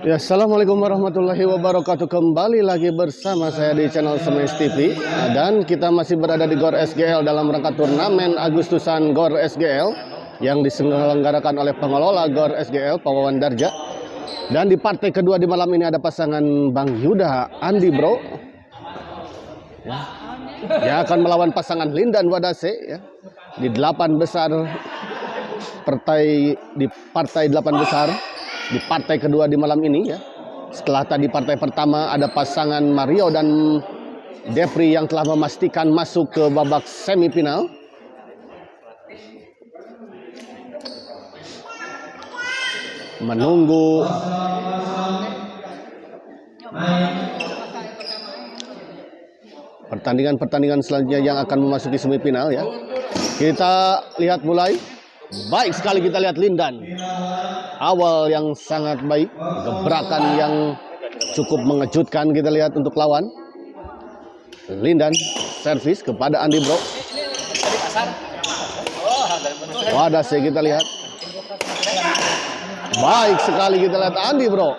Ya, assalamualaikum warahmatullahi wabarakatuh. Kembali lagi bersama saya di channel Semes TV. Dan kita masih berada di GOR SGL dalam rangka turnamen Agustusan GOR SGL yang diselenggarakan oleh pengelola GOR SGL Pak Wawan Darja. Dan di partai kedua di malam ini ada pasangan Bang Yuda Andi Bro ya, yang akan melawan pasangan Lindan Wadase ya, di 8 besar di partai 8 besar di partai kedua di malam ini ya. Setelah tadi partai pertama ada pasangan Mario dan Depri yang telah memastikan masuk ke babak semifinal. Menunggu pertandingan-pertandingan selanjutnya yang akan memasuki semifinal ya. Kita lihat mulai. Baik sekali kita lihat Lindan. Awal yang sangat baik, gebrakan yang cukup mengejutkan kita lihat untuk lawan. Lindan servis kepada Andi Bro. Wadase kita lihat. Baik sekali kita lihat Andi Bro.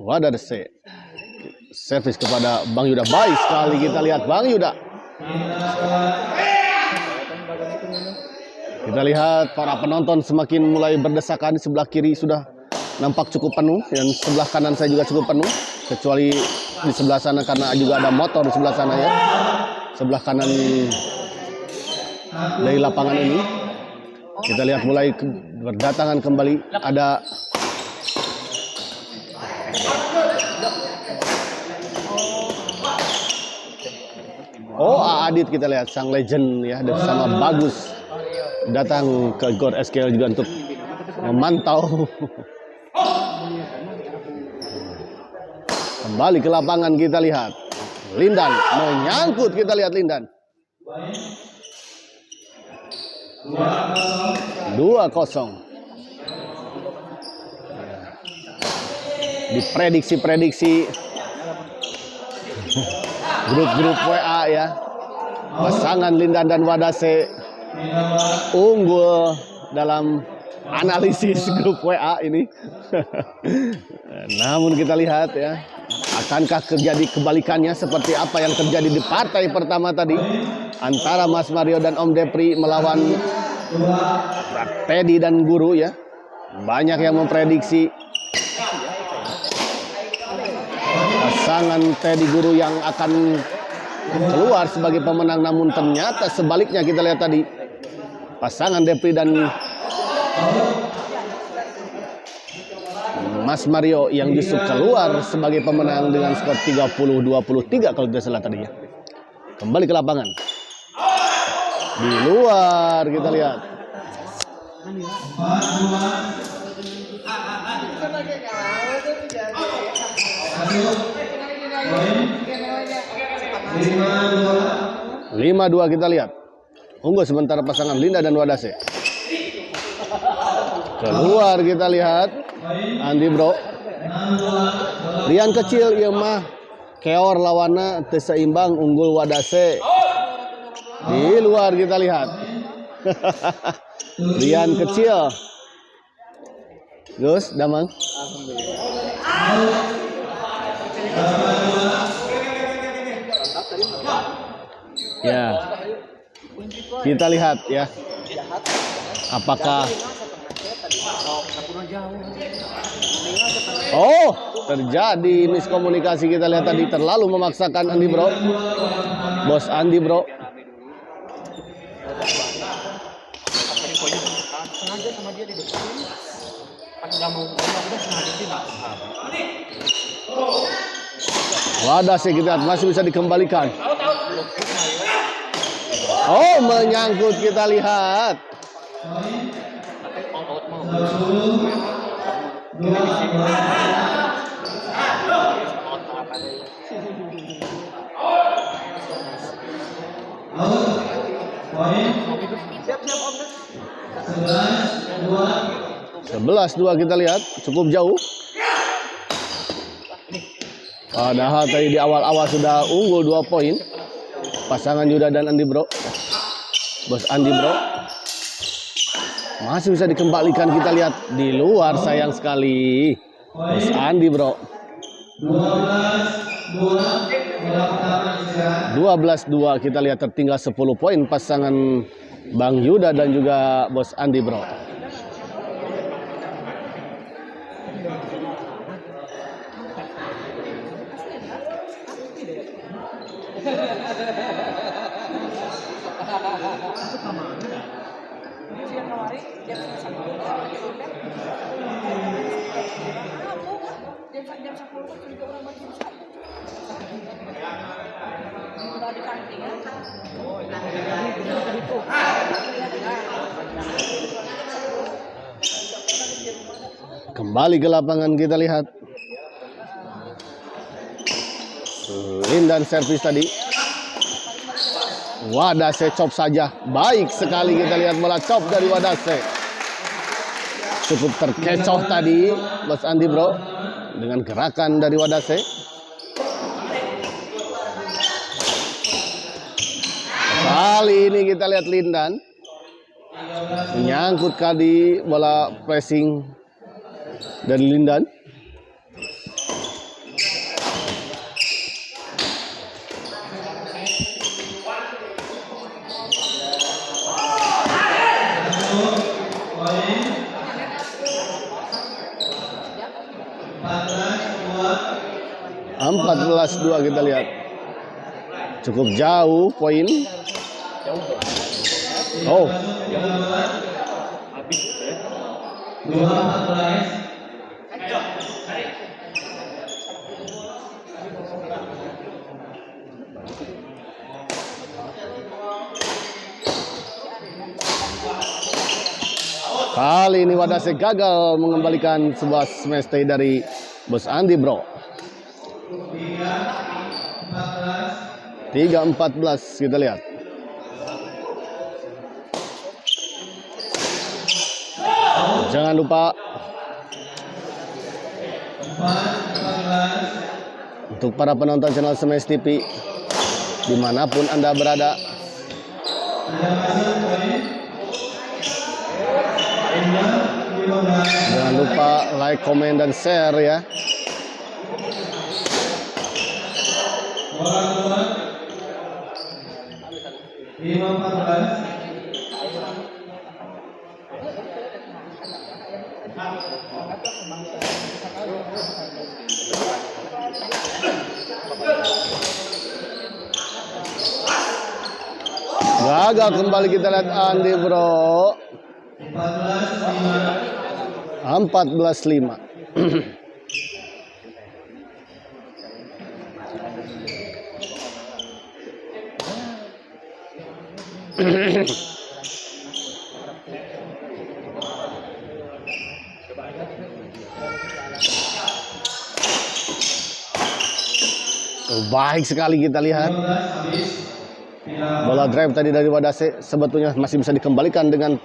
Wadase servis kepada Bang Yuda. Baik sekali kita lihat Bang Yuda. Kita lihat para penonton semakin mulai berdesakan. Di sebelah kiri sudah nampak cukup penuh dan sebelah kanan saya juga cukup penuh, kecuali di sebelah sana karena juga ada motor di sebelah sana ya. Sebelah kanan dari lapangan ini kita lihat mulai berdatangan kembali. Ada Adit kita lihat, sang legend ya, bersama Bagus datang ke GOR SGL juga untuk memantau. Kembali ke lapangan kita lihat Lindan menyangkut, kita lihat Lindan 2-0. Diprediksi grup-grup WA ya, pasangan Lindan dan Wadase unggul dalam analisis grup WA ini. Namun kita lihat ya, akankah terjadi kebalikannya seperti apa yang terjadi di partai pertama tadi antara Mas Mario dan Om Depri melawan Teddy dan Guru ya. Banyak yang memprediksi pasangan Teddy Guru yang akan keluar sebagai pemenang, namun ternyata sebaliknya kita lihat tadi pasangan Depri dan Mas Mario yang justru keluar sebagai pemenang dengan skor 30-23 kalau tidak salah tadi ya. Kembali ke lapangan. Di luar kita lihat. Lima dua kita lihat. Unggul sementara pasangan Linda dan Wadase. Keluar kita lihat Andi Bro. Rian kecil ieu mah keor lawanna teu seimbang, unggul Wadase. Di luar kita lihat. Rian kecil. Gus, Damang. Ya. Kita lihat ya. Apakah terjadi miskomunikasi, kita lihat tadi terlalu memaksakan Andi Bro. Bos Andi Bro. Wadase kita lihat masih bisa dikembalikan. Menyangkut kita lihat. 11-2 kita lihat, cukup jauh. Padahal tadi di awal-awal sudah unggul 2 poin. Pasangan Yuda dan Andi Bro. Bos Andi Bro. Masih bisa dikembalikan, kita lihat di luar, sayang sekali. Bos Andi Bro. 12-2 kita lihat, tertinggal 10 poin pasangan Bang Yuda dan juga Bos Andi Bro. Kembali ke lapangan, kita lihat Lindan servis tadi. Wadase chop saja, baik sekali, kita lihat bola chop dari Wadase. Cukup terkecoh tadi Bos Andi Bro dengan gerakan dari Wadase. Kali ini kita lihat Lindan menyangkut kali bola pressing dari Lindan. Empat 14-2 kita lihat, cukup jauh poin. Oh, kali ini Wadase gagal mengembalikan sebuah smash stay dari Bos Andi Bro. 3-14 kita lihat. Jangan lupa untuk para penonton channel Smash TV dimanapun Anda berada, jangan lupa like, komen, dan share ya. Gagal kembali, kita lihat Andi Bro. 14-5. Baik sekali, kita lihat bola drive tadi dari Wadase sebetulnya masih bisa dikembalikan dengan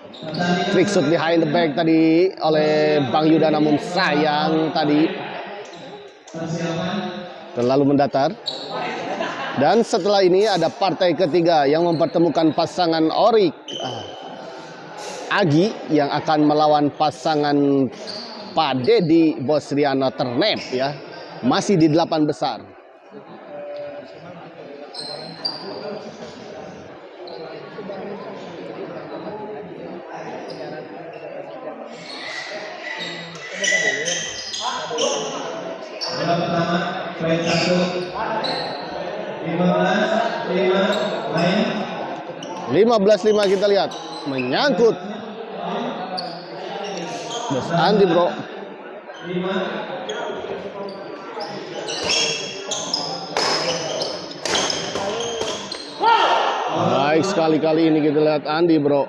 trick shot behind the back tadi oleh Bang Yuda, namun sayang tadi terlalu mendatar. Dan setelah ini ada partai ketiga yang mempertemukan pasangan Orik Agi yang akan melawan pasangan Pak Dedi Bos Riana Ternep ya, masih di 8 besar. Bola pertama, poin 1, 15-5 main. 15-5 kita lihat, menyangkut Bos Andi Bro. 5. Baik sekali kali ini kita lihat Andi Bro.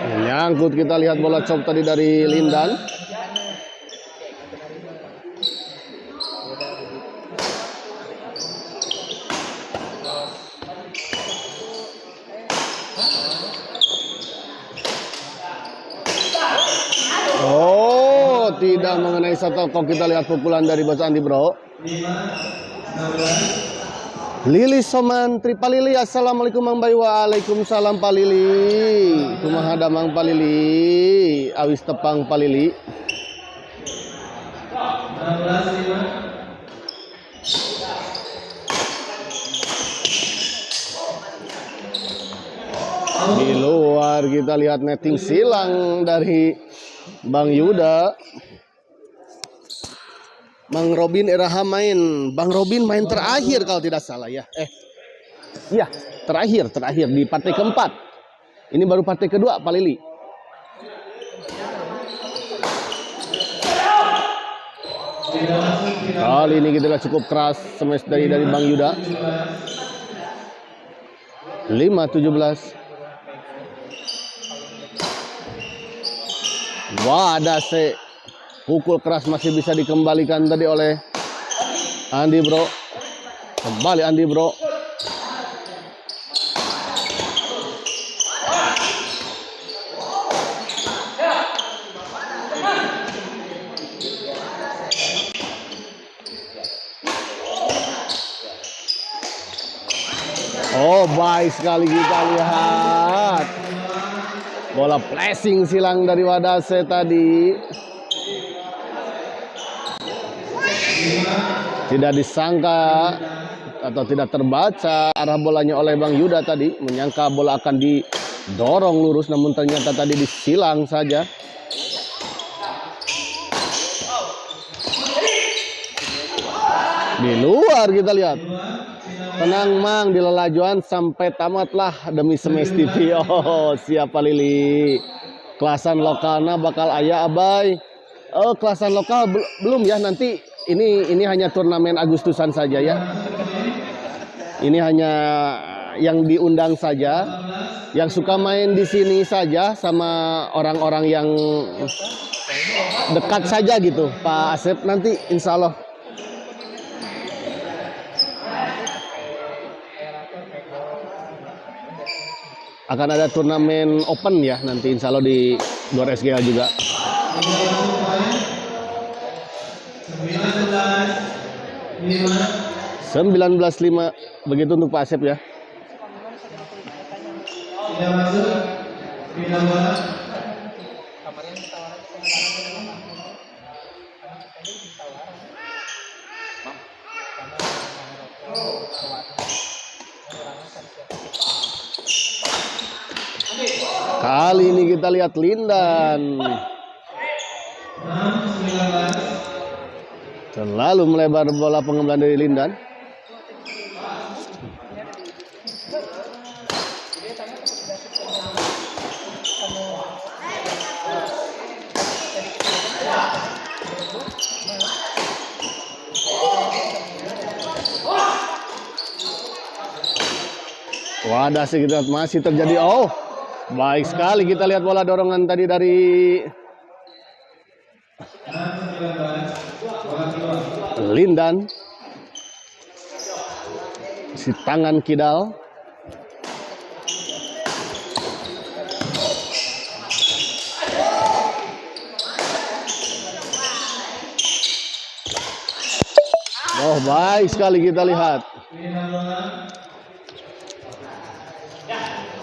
Menyangkut, kita lihat bola chop tadi dari Lindan. tidak mengenai shuttlecock. Kita lihat pukulan dari Bos Andi Bro. 5, 16. Lili Soman Tripa Lili, assalamualaikum Mang Bayu. Waalaikumsalam Pak Lili. Kumaha da Mang Pak Lili, awis tepang Pak Lili. 16, 5. Di luar kita lihat netting silang dari Bang Yuda. Bang Robin Iraham main. Bang Robin main terakhir kalau tidak salah ya. Iya, terakhir di partai keempat. Ini baru partai kedua Pak Lili. Kali ini kita lihat cukup keras smash dari Bang Yuda. 5-17. Wah, ada pukul keras masih bisa dikembalikan tadi oleh Andi Bro. Kembali Andi Bro. Oh, baik sekali kita lihat. Bola flashing silang dari Wadase tadi. Tidak disangka atau tidak terbaca arah bolanya oleh Bang Yuda tadi. Menyangka bola akan didorong lurus, namun ternyata tadi disilang saja. Di luar kita lihat. Tenang Mang, di lelajuan sampai tamatlah demi Smash TV. Oh, siapa Lili? Kelasan lokalnya bakal ayah abai. Oh, kelasan lokal belum ya, nanti ini hanya turnamen Agustusan saja ya. Ini hanya yang diundang saja, yang suka main di sini saja sama orang-orang yang dekat saja gitu, Pak Asep. Nanti insya Allah akan ada turnamen open ya nanti insya Allah di GOR SGL juga. 19-5 begitu untuk Pak Asep ya. Tidak masuk. Pindah bola. Kali ini kita lihat Lindan 6, 19. terlalu melebar bola pengembangan dari Lindan. Wadah sekitar masih terjadi. Oh, baik sekali kita lihat bola dorongan tadi dari Lindan. Si tangan kidal. Oh, baik sekali kita lihat.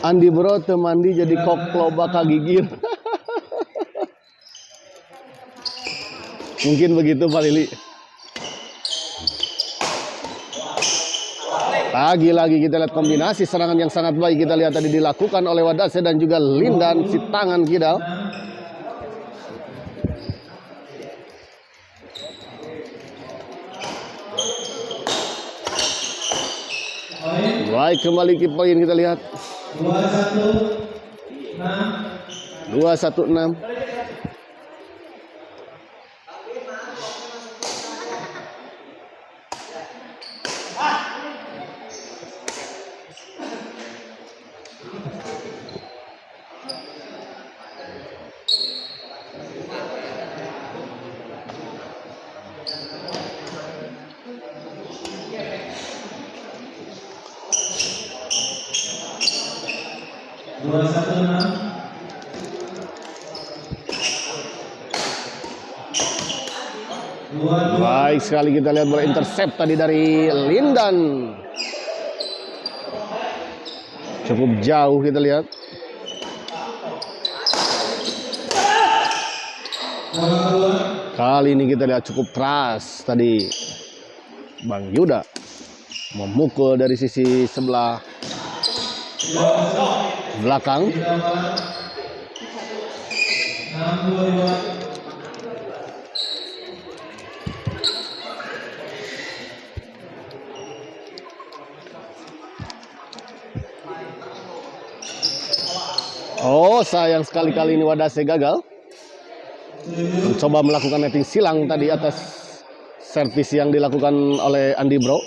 Andi Bro temandi jadi kok loba kagigir. Mungkin begitu Pak Lili. Lagi-lagi kita lihat kombinasi serangan yang sangat baik kita lihat tadi dilakukan oleh Wadase dan juga Lindan si tangan kidal. Baik, kembali ke poin kita lihat. 2-1-6. Baik sekali, kita lihat bola intercept tadi dari Lindan. Cukup jauh kita lihat. Kali ini kita lihat cukup keras tadi. Bang Yuda memukul dari sisi sebelah belakang. Oh, sayang sekali kali ini Wadase gagal. Mencoba melakukan netting silang tadi atas servis yang dilakukan oleh Andi Bro.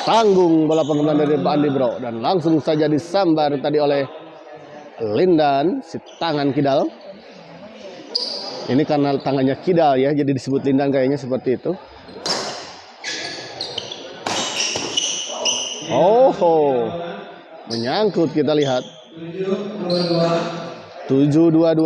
Tanggung bola pengembangan dari Andi Bro dan langsung saja disambar tadi oleh Lindan, si tangan kidal. Ini karena tangannya kidal ya, jadi disebut Lindan kayaknya seperti itu. Oh, menyangkut kita lihat. 7-2-2.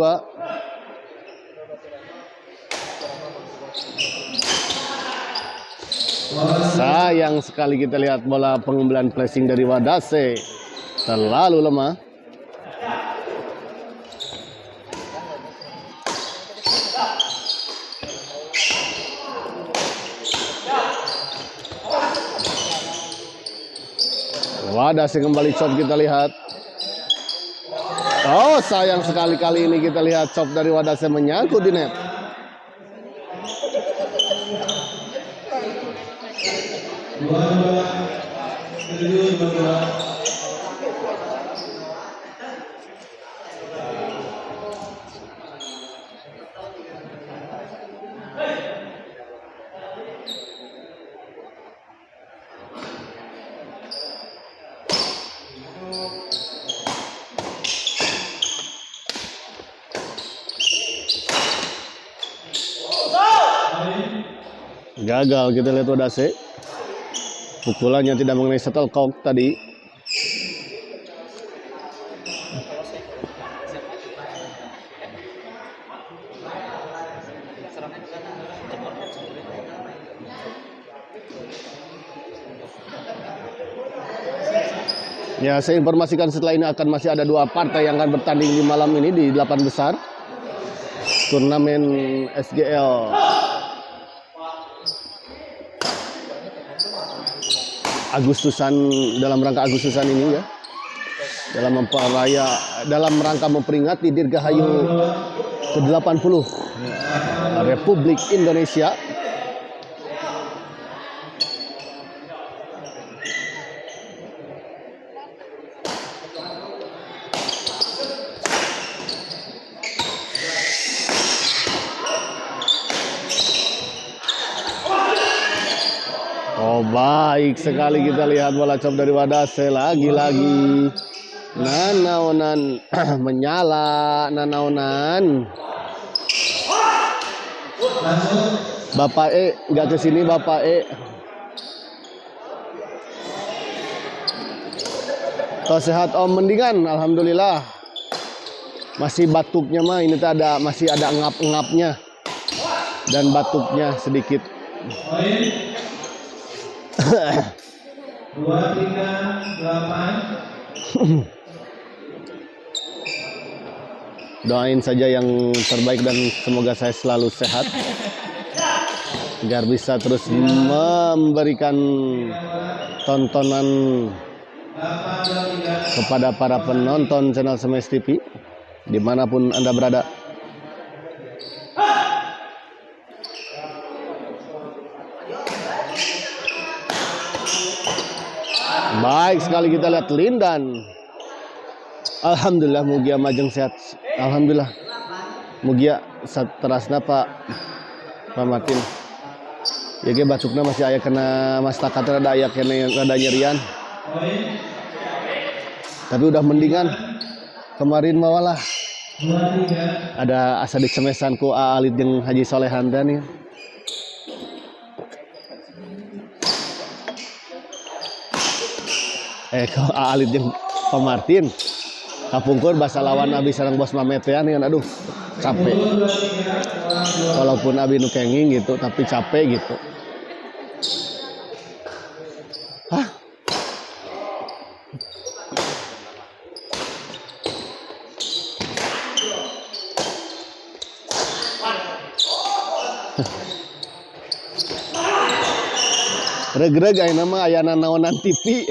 Sayang sekali kita lihat bola pengembangan pressing dari Wadase terlalu lemah. Wadase kembali chop kita lihat. Oh, sayang sekali kali ini kita lihat chop dari Wadase menyangkut di net. Gagal kita lihat Wadase. Pukulannya tidak mengenai shuttlecock tadi. Ya, saya informasikan setelah ini akan masih ada 2 partai yang akan bertanding di malam ini di 8 besar turnamen SGL Agustusan, dalam rangka Agustusan ini ya, dalam rangka memperingati Dirgahayu ke-80 Republik Indonesia. Oh, baik sekali kita lihat bola chop dari Wadase lagi-lagi. Nanaonan menyala, Nanaonan. Bapak E nggak kesini, Bapak E. Toh sehat Om, mendingan, alhamdulillah. Masih batuknya mah ini tuh masih ada ngap-ngapnya dan batuknya sedikit. 2-3-8. Doain saja yang terbaik dan semoga saya selalu sehat agar bisa terus memberikan tontonan kepada para penonton channel Semes TV dimanapun Anda berada. Baik sekali kita lihat Lindan. Alhamdulillah Mugia majeng sehat. Alhamdulillah Mugia terasna Pak Martin. Ya ge batukna masih aya kena mastakat rada aya kena rada nyerian. Tapi udah mendingan. Kemarin mawalah ada asa dicemesan ku Aalit jeung Haji Solehan nih. Kau Aalit jeung Pak Martin kapungkur basa lawan abis sareng Bos Mamet ya nih, aduh capek. Walaupun abi nu kenging gitu, tapi capek gitu. Hah? Reg-reg ayeuna mah aya naonan TV.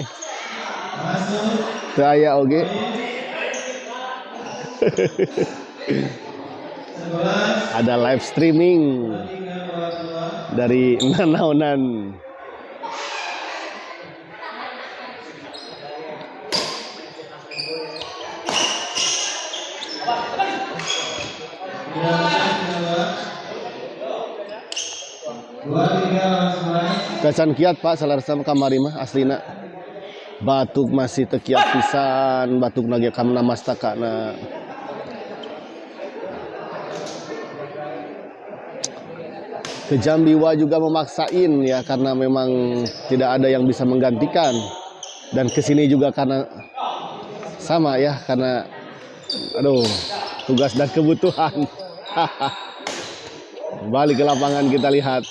Teu aya oge. Ada live streaming dari naonan. Kesan kiat Pak salarsa kamari mah aslina. Batuk masih teu kiat pisan, batuk lagi kamna mastakana. Kejambiwa juga memaksain ya karena memang tidak ada yang bisa menggantikan. Dan kesini juga karena sama ya karena aduh tugas dan kebutuhan. Balik ke lapangan kita lihat.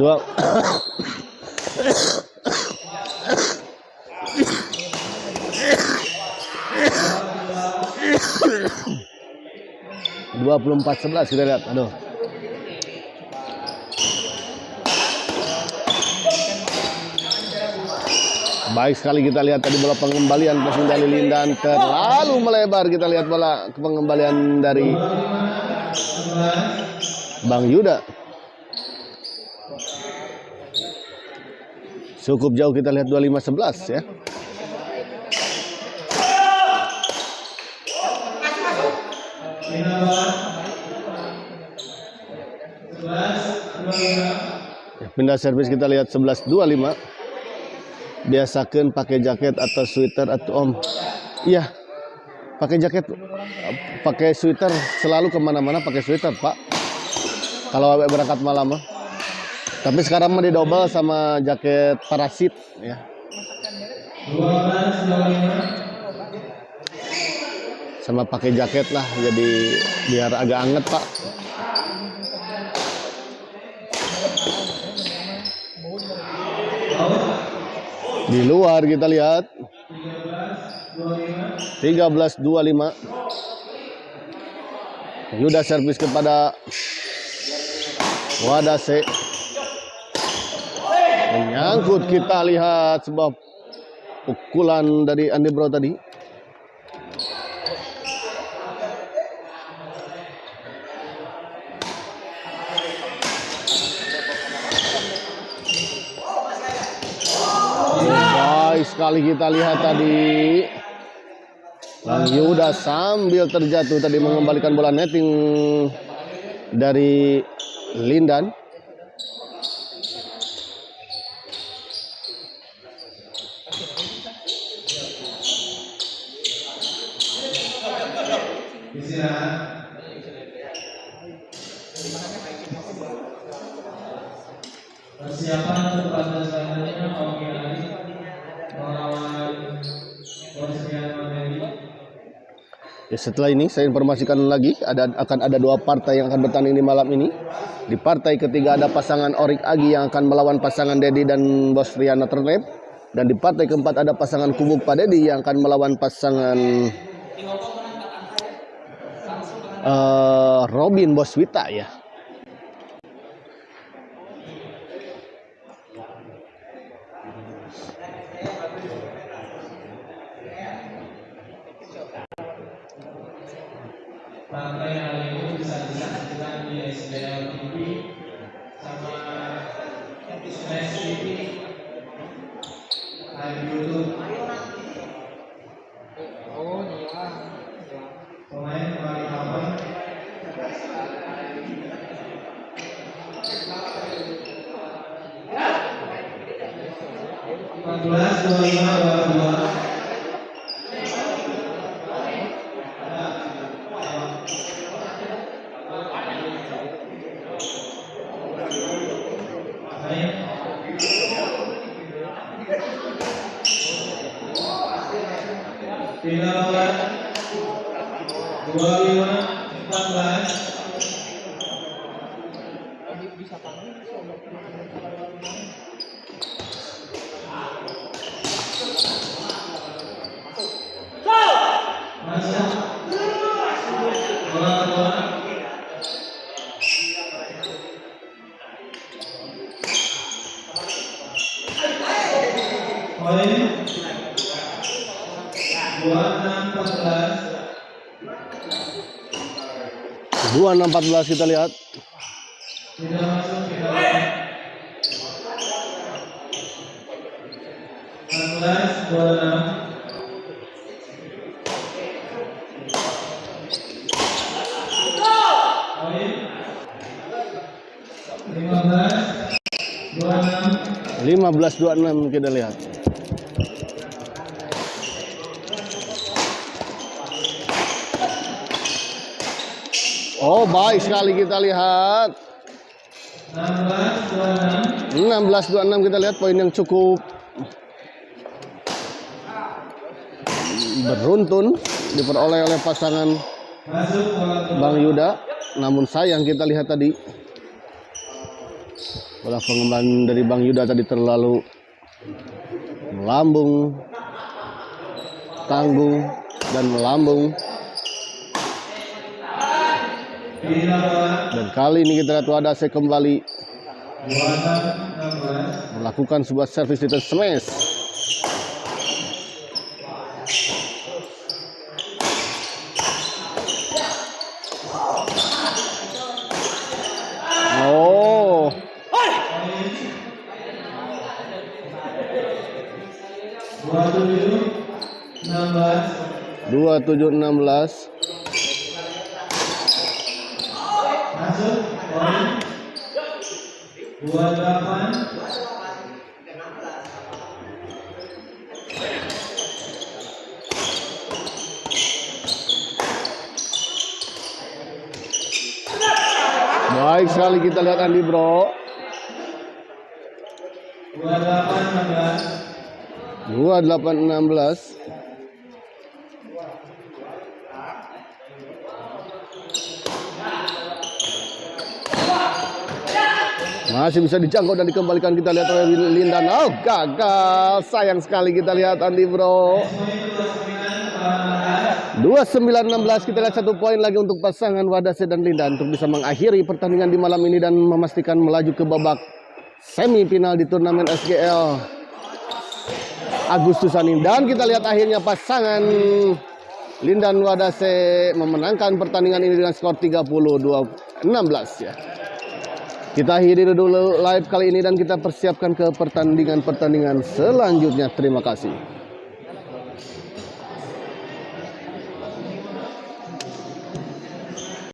Dua 24-11 kita lihat. Aduh. Baik sekali kita lihat tadi bola pengembalian passing dari Lindan terlalu melebar. Kita lihat bola pengembalian dari Bang Yuda. Cukup jauh kita lihat 25-11 ya. Pindah servis kita lihat 11-25. Biasakan pakai jaket atau sweater atau om. Iya, pakai jaket, pakai sweater selalu kemana-mana pakai sweater Pak. Kalau berangkat malam mah. Tapi sekarang mah didobel sama jaket parasit ya. Sama pakai jaket lah, jadi biar agak anget Pak. Di luar kita lihat 13-25. Yuda servis kepada Wadase. Menyangkut kita lihat sebuah pukulan dari Andi Bro tadi. Sekali kita lihat tadi Bang Yuda sambil terjatuh tadi mengembalikan bola netting dari Lindan. Persiapan untuk pada selanjutnya Oke Ali melawan Bosnia Herzegovina. Ya, setelah ini saya informasikan lagi akan ada dua partai yang akan bertanding di malam ini. Di partai ketiga ada pasangan Orik Agi yang akan melawan pasangan Dedi dan Bosriana Ternep. Dan di partai keempat ada pasangan Kubuk Padedi yang akan melawan pasangan Robin Boswita ya. Partai hari ini bisa disaksikan di SBL TV sama Smash TV live YouTube. Oh iya. Pemain kembali kapan? 14-25-22. Tinggal lawan 25-14. Masuk. Bola kedua. Poin 26-14 kita lihat. Tidak masuk, kita lihat. 14-26. Poin 15-26. 15-26 kita lihat. Oh, baik sekali kita lihat. 16-26 kita lihat, poin yang cukup beruntun diperoleh oleh pasangan Bang Yuda. Namun sayang kita lihat tadi bola pengemban dari Bang Yuda tadi terlalu melambung, tanggung dan melambung. Dan kali ini kita lihat Wadase kembali melakukan sebuah servis return smash. Oh, 27-16. Masuk, poin 28. Baik sekali kita lihat Andi Bro. 28-16. Masih bisa dijangkau dan dikembalikan, kita lihat oleh Lindan. Oh, gagal. Sayang sekali kita lihat Andi Bro. 29-16, kita lihat 1 poin lagi untuk pasangan Wadase dan Lindan untuk bisa mengakhiri pertandingan di malam ini dan memastikan melaju ke babak semifinal di turnamen SGL Agustusan ini. Dan kita lihat akhirnya pasangan Lindan Wadase memenangkan pertandingan ini dengan skor 32-16 ya. Kita akhiri dulu live kali ini dan kita persiapkan ke pertandingan-pertandingan selanjutnya. Terima kasih.